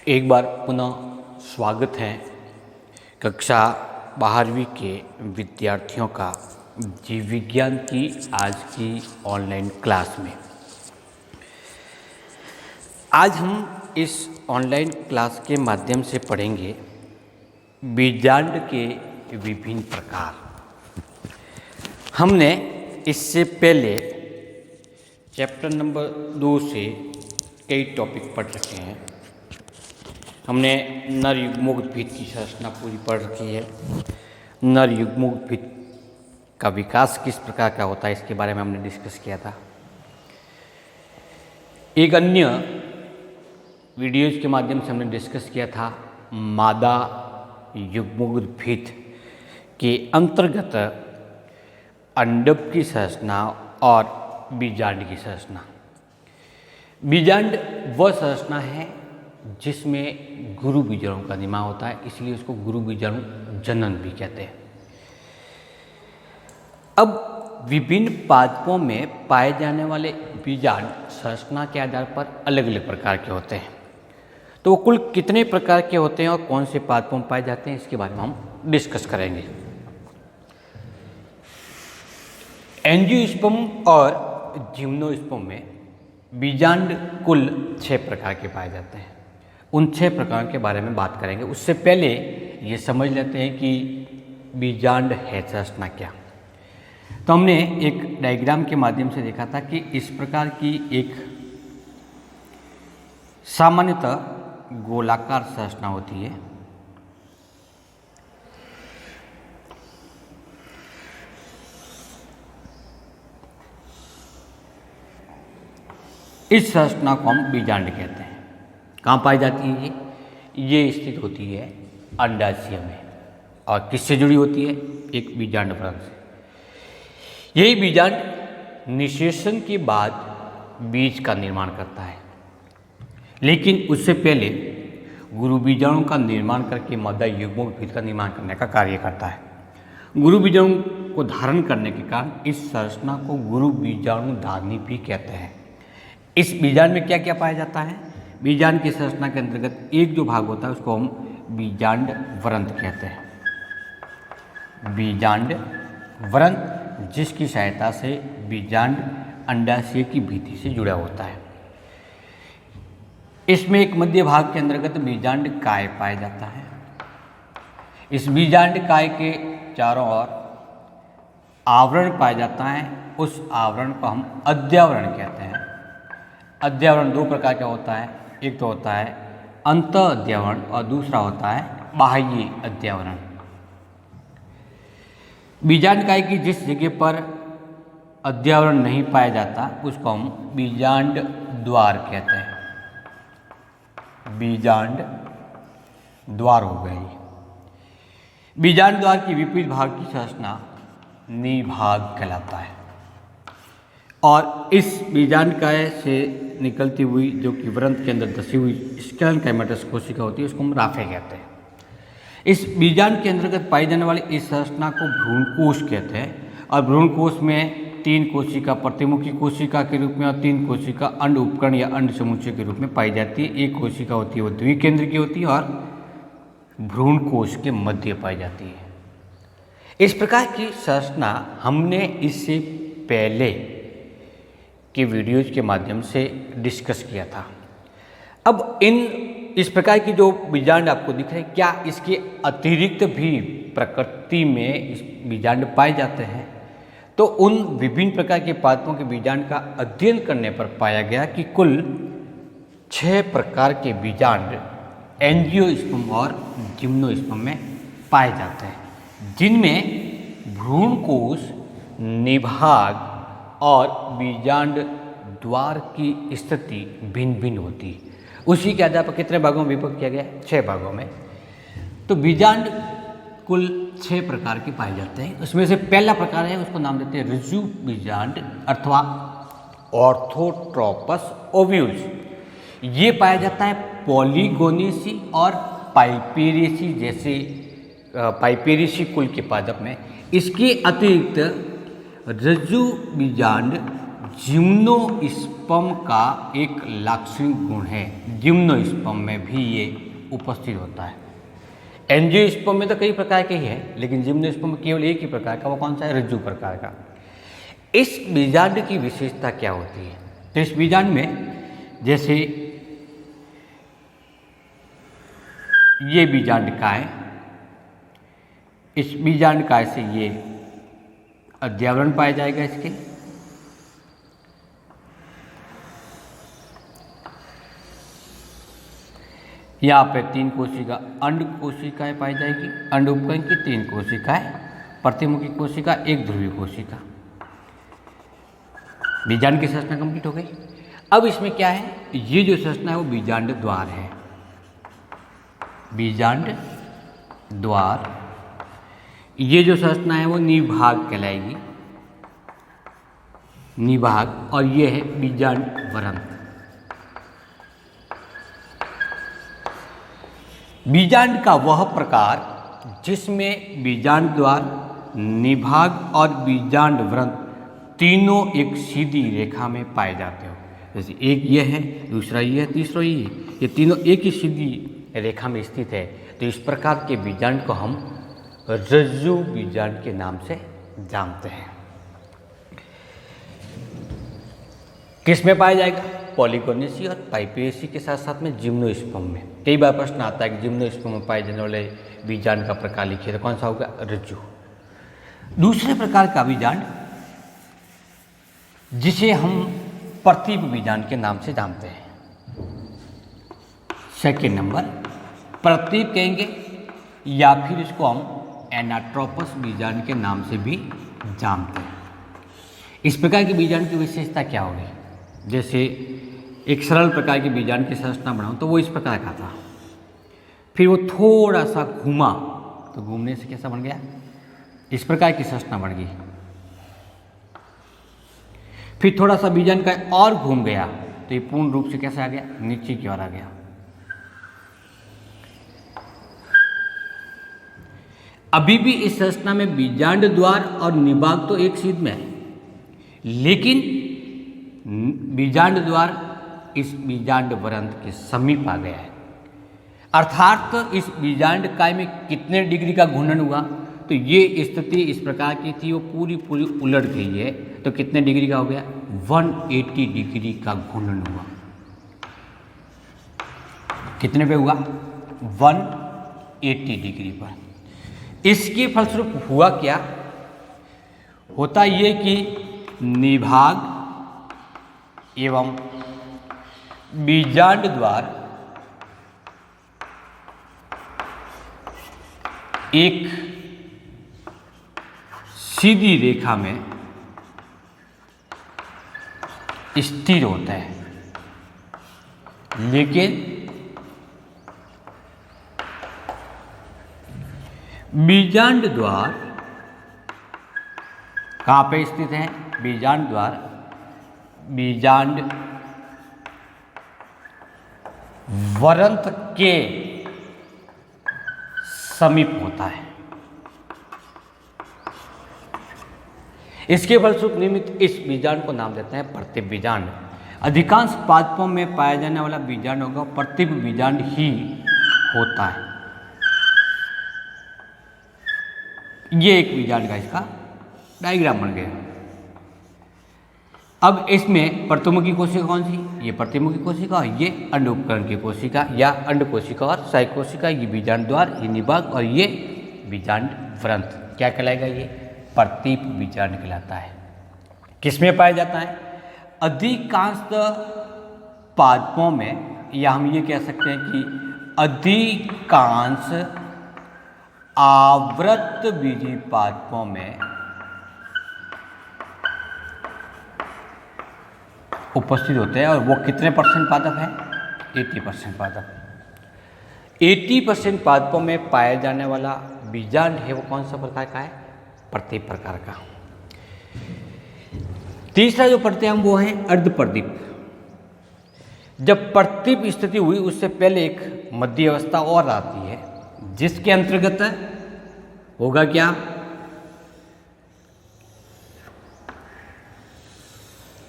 एक बार पुनः स्वागत है कक्षा 12वीं के विद्यार्थियों का जीव विज्ञान की आज की ऑनलाइन क्लास में। आज हम इस ऑनलाइन क्लास के माध्यम से पढ़ेंगे बीजांड के विभिन्न प्रकार। हमने इससे पहले चैप्टर नंबर 2 से कई टॉपिक पढ़ रखे हैं। हमने नर युग्मोद्भिद की संरचना पूरी पढ़ रखी है। नर युग्मोद्भिद का विकास किस प्रकार का होता है इसके बारे में हमने डिस्कस किया था। एक अन्य वीडियोज के माध्यम से हमने डिस्कस किया था मादा युग्मोद्भिद के अंतर्गत अंडक की संरचना और बीजांड की संरचना। बीजांड वह संरचना है जिसमें गुरु बीजाणु का निर्माण होता है, इसलिए उसको गुरु बीजाणु जनन भी कहते हैं। अब विभिन्न पादपों में पाए जाने वाले बीजांड संरचना के आधार पर अलग अलग प्रकार के होते हैं। तो वो कुल कितने प्रकार के होते हैं और कौन से पादपों में पाए जाते हैं इसके बारे में हम डिस्कस करेंगे। एंजियोस्पर्म और जिम्नोस्पर्म में बीजांड कुल 6 प्रकार के पाए जाते हैं। उन 6 प्रकार के बारे में बात करेंगे। उससे पहले ये समझ लेते हैं कि बीजांड है संरचना क्या। तो हमने एक डायग्राम के माध्यम से देखा था कि इस प्रकार की एक सामान्यतः गोलाकार संरचना होती है। इस संरचना को हम बीजांड कहते हैं। कहाँ पाई जाती है ये स्थित होती है अंडाशय में। और किससे जुड़ी होती है? एक बीजांड व्रण से। यही बीजांड निषेचन के बाद बीज का निर्माण करता है, लेकिन उससे पहले गुरु बीजाणु का निर्माण करके मादा युग्मोद्भिद का निर्माण करने का कार्य करता है। गुरु बीजाणु को धारण करने के कारण इस संरचना को गुरु बीजाणु धारणी भी कहते हैं। इस बीजांड में क्या क्या पाया जाता है? बीजांड की संरचना के अंतर्गत एक जो भाग होता है उसको हम बीजांड व्रंत कहते हैं। बीजांड व्रंत जिसकी सहायता से बीजांड अंडाशय की भित्ति से जुड़ा होता है। इसमें एक मध्य भाग के अंतर्गत बीजांड काय पाया जाता है। इस बीजांड काय के चारों ओर आवरण पाया जाता है। उस आवरण को हम अध्यावरण कहते हैं। अध्यावरण 2 प्रकार का होता है। एक तो होता है अंत अध्यावरण और दूसरा होता है बाह्य अध्यावरण। बीजांड काय की जिस जगह पर अध्यावरण नहीं पाया जाता उसको हम बीजांड द्वार कहते हैं। बीजांड द्वार हो गई। बीजांड द्वार की विपरीत भाग की संरचना निभाग कहलाता है। और इस बीजांड काय से निकलती हुई जो कि व्रंत के अंदर धसी हुई स्क्लेरेंकाइमेटस कोशिका होती है उसको हम राफे कहते हैं। इस बीजांड के अंतर्गत पाई जाने वाली इस संरचना को भ्रूणकोश कहते हैं। और भ्रूणकोश में 3 कोशिका प्रतिमुखी कोशिका के रूप में और 3 कोशिका अंड उपकरण या अंड समुच्चय के रूप में पाई जाती है। एक कोशिका होती है वो द्विकेंद्र की होती है और भ्रूणकोश के मध्य पाई जाती है। इस प्रकार की संरचना हमने इससे पहले के वीडियोज के माध्यम से डिस्कस किया था। अब इस प्रकार की जो बीजांड आपको दिख रहे हैं, क्या इसके अतिरिक्त भी प्रकृति में इस बीजांड पाए जाते हैं? तो उन विभिन्न प्रकार के पादपों के बीजांड का अध्ययन करने पर पाया गया कि कुल 6 प्रकार के बीजांड एंजियोस्पर्म और जिम्नोस्पर्म में पाए जाते हैं, जिनमें भ्रूणकोश, निभाग और बीजांड द्वार की स्थिति भिन्न भिन्न होती है। उसी के आधार पर कितने भागों में विभक्त किया गया? 6 भागों में। तो बीजांड कुल 6 प्रकार के पाए जाते हैं। उसमें से पहला प्रकार है उसको नाम देते हैं ऋजु बीजांड अथवा ऑर्थोट्रोपस ओव्यूल्स। ये पाया जाता है पॉलीगोनेसी और पाइपेरेसी जैसे पाइपेरेसी कुल के पादप में। इसके अतिरिक्त ऋजु बीजांड जिम्नोस्पर्म का एक लाक्षणिक गुण है, जिम्नोस्पर्म में भी ये उपस्थित होता है। एंजियोस्पर्म में तो कई प्रकार के ही है, लेकिन जिम्नोस्पर्म में केवल एक ही प्रकार का, वो कौन सा है? रज्जु प्रकार का। इस बीजांड की विशेषता क्या होती है? तो इस बीजांड में जैसे ये बीजांड काय, इस बीजांड काय से ये अध्यावरण पाया जाएगा इसके, यहाँ पे 3 कोशिका अंड कोशिकाएं पाई जाएगी, अंड उपकरण की 3 कोशिकाएं, प्रतिमुखी कोशिका, एक ध्रुवीय कोशिका। बीजांड की संरचना कंप्लीट हो गई। अब इसमें क्या है? ये जो संरचना है वो बीजांड द्वार है। बीजांड द्वार, ये जो संरचना है वो निभाग कहलाएगी, निभाग, और ये है बीजांड वरंत। बीजांड का वह प्रकार जिसमें बीजांड द्वार, निभाग और बीजांड वृंत तीनों एक सीधी रेखा में पाए जाते हो। जैसे एक ये है, दूसरा ये है, तीसरा ये तीनों एक ही सीधी रेखा में स्थित है। तो इस प्रकार के बीजांड को हम रज्जु बीजांड के नाम से जानते हैं। किस में पाया जाएगा? पॉलीगोनेसी और पाइपेसी के साथ साथ में जिम्नोस्पर्म में। कई बार प्रश्न आता है कि जिम्नोस्पर्म में पाए जाने वाले बीजांड का प्रकार लिखिए, तो कौन सा होगा? रज्जु। दूसरे प्रकार का बीजांड जिसे हम प्रतीप बीजांड के नाम से जानते हैं, सेकेंड नंबर प्रतीप कहेंगे, या फिर इसको हम एनाट्रोपस बीजांड के नाम से भी जानते हैं। इस प्रकार के बीजांड की विशेषता क्या होगी? जैसे एक सरल प्रकार के बीजांड की संरचना बनाऊं तो वो इस प्रकार का था, फिर वो थोड़ा सा घूमा तो घूमने से कैसा बन गया? इस प्रकार की संरचना बन गई। फिर थोड़ा सा बीजांड का और घूम गया तो ये पूर्ण रूप से कैसे आ गया? नीचे की ओर आ गया। अभी भी इस संरचना में बीजांड द्वार और निभाग तो एक सीध में है, लेकिन बीजांड द्वार इस बीजांड वरंत के समीप आ गया है। अर्थात इस बीजांड काय में कितने डिग्री का घूर्णन हुआ? तो ये स्थिति इस प्रकार की थी, वो पूरी उलट गई है। तो कितने डिग्री का हो गया? 180 डिग्री का घूर्णन हुआ। कितने पे हुआ? 180 डिग्री पर। इसके फलस्वरूप हुआ क्या? होता ये कि निभाग एवं बीजांड द्वार एक सीधी रेखा में स्थिर होता है, लेकिन बीजांड द्वार कहाँ पे स्थित है? बीजांड द्वार बीजांड वरंत के समीप होता है। इसके फलस्वरूप निमित्त इस बीजांड को नाम देते हैं प्रतीप बीजांड। अधिकांश पादपों में पाया जाने वाला बीजांड होगा प्रतीप बीजांड ही होता है। ये एक बीजांड का इसका डायग्राम बन गया। अब इसमें प्रतिमुखी कोशिका कौन सी? ये प्रतिमुखी कोशिका, और ये अंड उपकरण की कोशिका या अंड कोशिका और साई कोशिका, ये बीजांड द्वार, ये निभाग और ये बीजांड वृंत क्या कहलाएगा? ये प्रतीप बीजांड कहलाता है। किसमें पाया जाता है? अधिकांश पादपों में, या हम ये कह सकते हैं कि अधिकांश आवृत बीजी पादपों में उपस्थित होते हैं। और वो कितने % पादप है? 80% पादप। 80% पादपों में पाया जाने वाला बीजांड है वो कौन सा प्रकार का है? प्रतीप प्रकार का। तीसरा जो पढ़ते हैं हम वो है अर्धप्रदीप। जब प्रतीप स्थिति हुई उससे पहले एक मध्य अवस्था और आती है, जिसके अंतर्गत होगा क्या?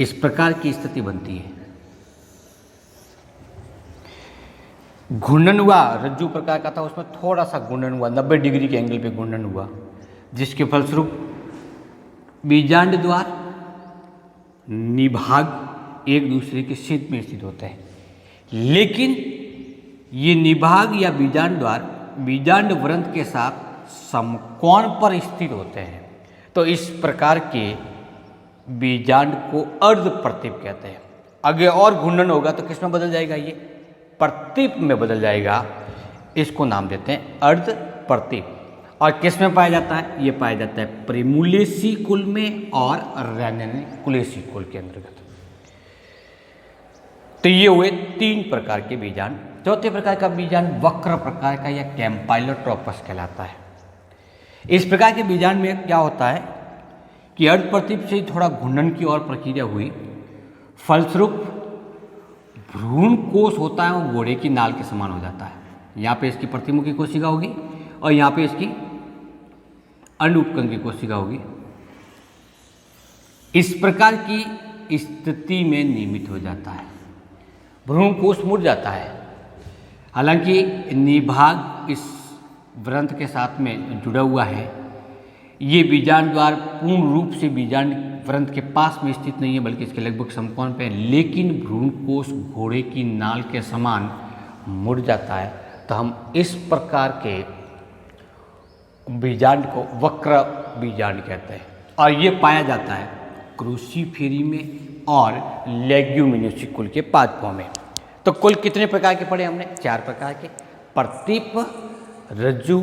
इस प्रकार की स्थिति बनती है। घूर्णन हुआ, रज्जु प्रकार का था, उसमें थोड़ा सा घूर्णन हुआ, 90 डिग्री के एंगल पे घूर्णन हुआ, जिसके फलस्वरूप बीजांड द्वार निभाग एक दूसरे के सीध में स्थित होते हैं। लेकिन ये निभाग या बीजांड द्वार बीजांड व्रंत के साथ समकोण पर स्थित होते हैं। तो इस प्रकार के बीजांड को अर्ध प्रतीप कहते हैं। आगे और घूर्णन होगा तो किस में बदल जाएगा, ये प्रतीप में बदल जाएगा। इसको नाम देते हैं अर्ध प्रतीप। और किस में पाया जाता है, ये पाया जाता है प्रिमुलेसी कुल में और रेनिकुलेसी कुल के अंतर्गत। तो ये हुए 3 प्रकार के बीजांड। चौथे प्रकार का बीजांड वक्र प्रकार का या कैम्पाइलोट्रोपस कहलाता है। इस प्रकार के बीजांड में क्या होता है कि अर्ध प्रतीप से थोड़ा घूर्णन की और प्रक्रिया हुई, फलस्वरूप भ्रूण कोश होता है वो घोड़े की नाल के समान हो जाता है। यहाँ पे इसकी प्रतिमुखी कोशिका होगी और यहाँ पे इसकी अनुपकंग की कोशिका होगी। इस प्रकार की स्थिति में नियमित हो जाता है, भ्रूण कोश मुड़ जाता है। हालांकि निभाग इस व्रंत के साथ में जुड़ा हुआ है। ये बीजांड द्वार पूर्ण रूप से बीजांड व्रंत के पास में स्थित नहीं है, बल्कि इसके लगभग समकोण पे है। लेकिन भ्रूण कोश घोड़े की नाल के समान मुड़ जाता है। तो हम इस प्रकार के बीजांड को वक्र बीजांड कहते हैं। और ये पाया जाता है क्रूसीफेरी में और लेग्यूमिनोसी कुल के पादपों में। तो कुल कितने प्रकार के पढ़े हमने, 4 प्रकार के, प्रतीप, रज्जु,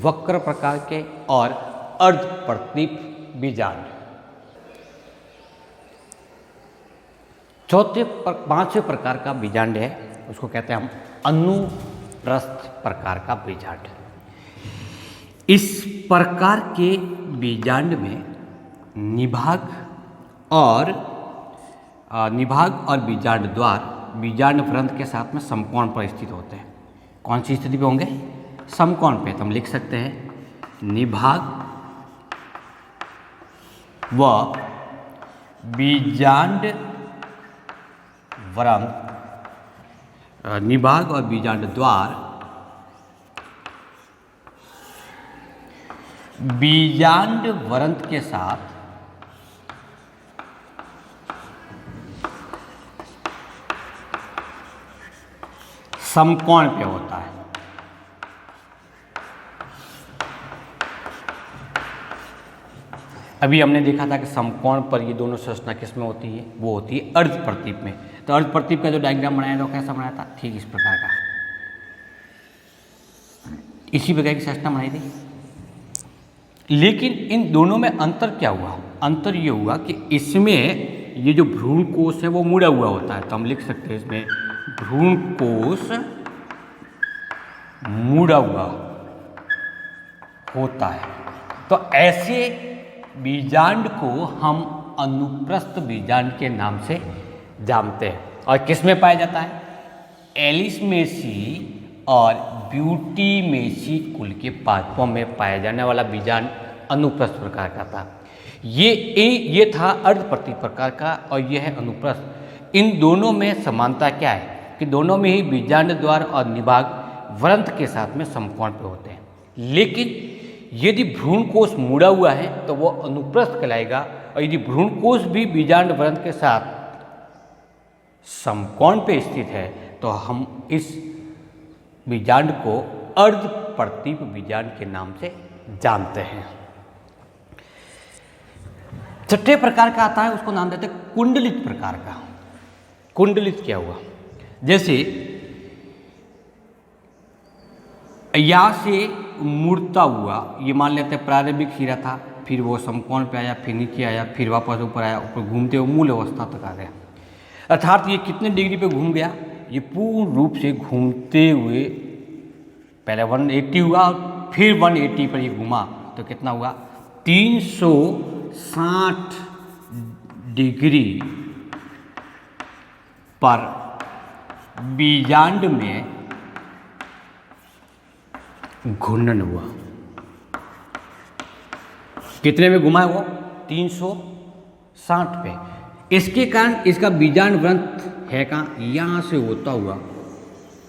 वक्र प्रकार के और अर्ध प्रतीप बीजांड। पांचवें प्रकार का बीजांड है, उसको कहते हैं हम अनुप्रस्थ प्रकार का बीजांड। इस प्रकार के बीजांड में निभाग और बीजांड द्वार बीजांड व्रंत के साथ में समकोण पर स्थित होते हैं। कौन सी स्थिति पे होंगे, समकोण पे। तो हम लिख सकते हैं निभाग व बीजांड व्रंत, निभाग और बीजांड द्वार बीजांड व्रंत के साथ समकोण पे होता है। अभी हमने देखा था कि समकोण पर ये दोनों संरचना किस में होती है, वो होती है अर्ध प्रतीप में। तो अर्ध प्रतीप का जो डायग्राम बनाया था वो कैसा बनाया था, ठीक इस प्रकार का, इसी प्रकार की संरचना बनाई थी। लेकिन इन दोनों में अंतर क्या हुआ, अंतर ये हुआ कि इसमें ये जो भ्रूण कोश है वो मुड़ा हुआ होता है। तो हम लिख सकते हैं इसमें भ्रूण कोश मुड़ा हुआ होता है। तो ऐसे बीजांड को हम अनुप्रस्थ बीजांड के नाम से जानते हैं। और किस में पाया जाता है, एलिसमेसी और ब्यूटीमेसी कुल के पादपों में पाया जाने वाला बीजांड अनुप्रस्थ प्रकार का था। ये था अर्ध प्रतीप प्रकार का और यह है अनुप्रस्थ। इन दोनों में समानता क्या है कि दोनों में ही बीजांड द्वार और निभाग व्रंत के साथ में समकोण पे होते हैं। लेकिन यदि भ्रूण कोश मुड़ा हुआ है तो वो अनुप्रस्थ कहलाएगा, और यदि भ्रूण कोश भी बीजांड व्रंत के साथ समकोण पे स्थित है तो हम इस बीजांड को अर्ध प्रतीप बीजांड के नाम से जानते हैं। छठे प्रकार का आता है, उसको नाम देते हैं कुंडलित प्रकार का। कुंडलित क्या हुआ, जैसे यहाँ से मुड़ता हुआ, ये मान लेते हैं प्रारंभिक सिरा था, फिर वो समकोण पे आया, फिर नीचे आया, फिर वापस ऊपर आया, ऊपर घूमते हुए मूल अवस्था तक आ गया। अर्थात ये कितने डिग्री पे घूम गया, ये पूर्ण रूप से घूमते हुए पहले 180 हुआ और फिर 180 पर ये घूमा तो कितना हुआ, 360 डिग्री पर बीजांड में घूर्णन हुआ। कितने में घुमा है वो, 360 पे। इसके कारण इसका बीजांड ग्रंथ है कहाँ, यहाँ से होता हुआ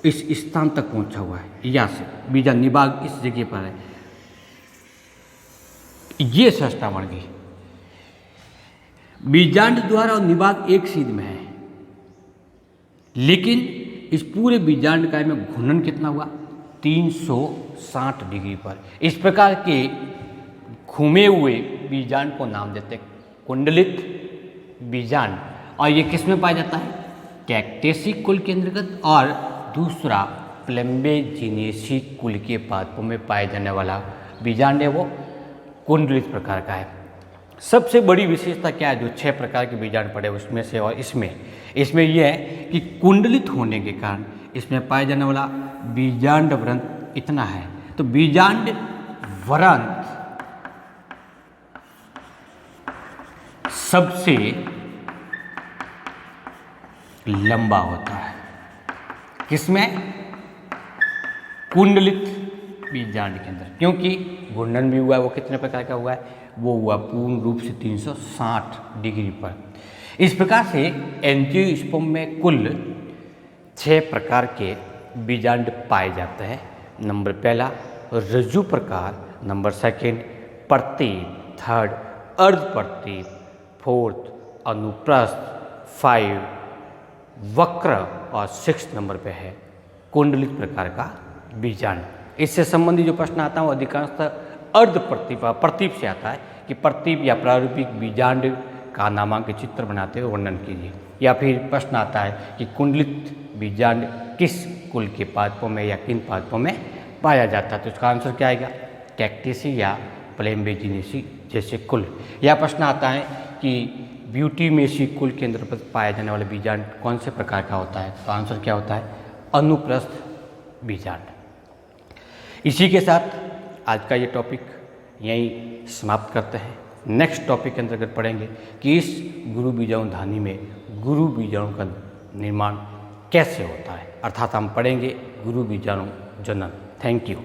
इस स्थान तक पहुंचा हुआ है, यहाँ से बीजांड निभाग इस जगह पर है, ये षष्ठावर्गी। बीजांड द्वार और निभाग एक सीध में है, लेकिन इस पूरे बीजांड काय में घूर्णन कितना हुआ, 360 डिग्री पर। इस प्रकार के घूमे हुए बीजांड को नाम देते हैं कुंडलित बीजांड। और ये किस में पाया जाता है, कैक्टेसी कुल के अंतर्गत, और दूसरा प्लेम्बेजिनेसी कुल के पादपों में पाए जाने वाला बीजांड है वो कुंडलित प्रकार का है। सबसे बड़ी विशेषता क्या है जो 6 प्रकार के बीजांड पड़े उसमें से, और इसमें यह है कि कुंडलित होने के कारण इसमें पाए जाने वाला बीजांड वृंत इतना है। तो बीजांड वृंत सबसे लंबा होता है, किसमें, कुंडलित बीजांड के अंदर, क्योंकि घूर्णन भी हुआ है, वो कितने प्रकार का हुआ है, वो हुआ पूर्ण रूप से 360 डिग्री पर। इस प्रकार से एंजियोस्पर्म में कुल 6 प्रकार के बीजांड पाए जाते हैं। नंबर पहला रज्जु प्रकार, नंबर सेकंड प्रतीप, थर्ड अर्ध प्रतीप, फोर्थ अनुप्रस्थ, 5 वक्र, और 6 नंबर पे है कुंडलित प्रकार का बीजांड। इससे संबंधित जो प्रश्न आता है वो अधिकांशतः अर्ध प्रतीप से आता है कि प्रतीप या प्रारूपिक बीजांड का नामांकित चित्र बनाते हुए वर्णन कीजिए। या फिर प्रश्न आता है कि कुंडलित बीजांड किस कुल के पादपों में या किन पादपों में पाया जाता है, तो इसका आंसर क्या आएगा, कैक्टेसी या प्लेम्बेजिनेसी जैसे कुल। या प्रश्न आता है कि ब्यूटीमेसी कुल के अंतर्गत पाया जाने वाला बीजांड कौन से प्रकार का होता है, तो आंसर क्या होता है, अनुप्रस्थ बीजांड। इसी के साथ आज का ये टॉपिक यहीं समाप्त करते हैं। नेक्स्ट टॉपिक के अंतर्गत पढ़ेंगे कि इस गुरु बीजाणु धानी में गुरु बीजाणु का निर्माण कैसे होता है, अर्थात हम पढ़ेंगे गुरु बीजाणु जनन। Thank you.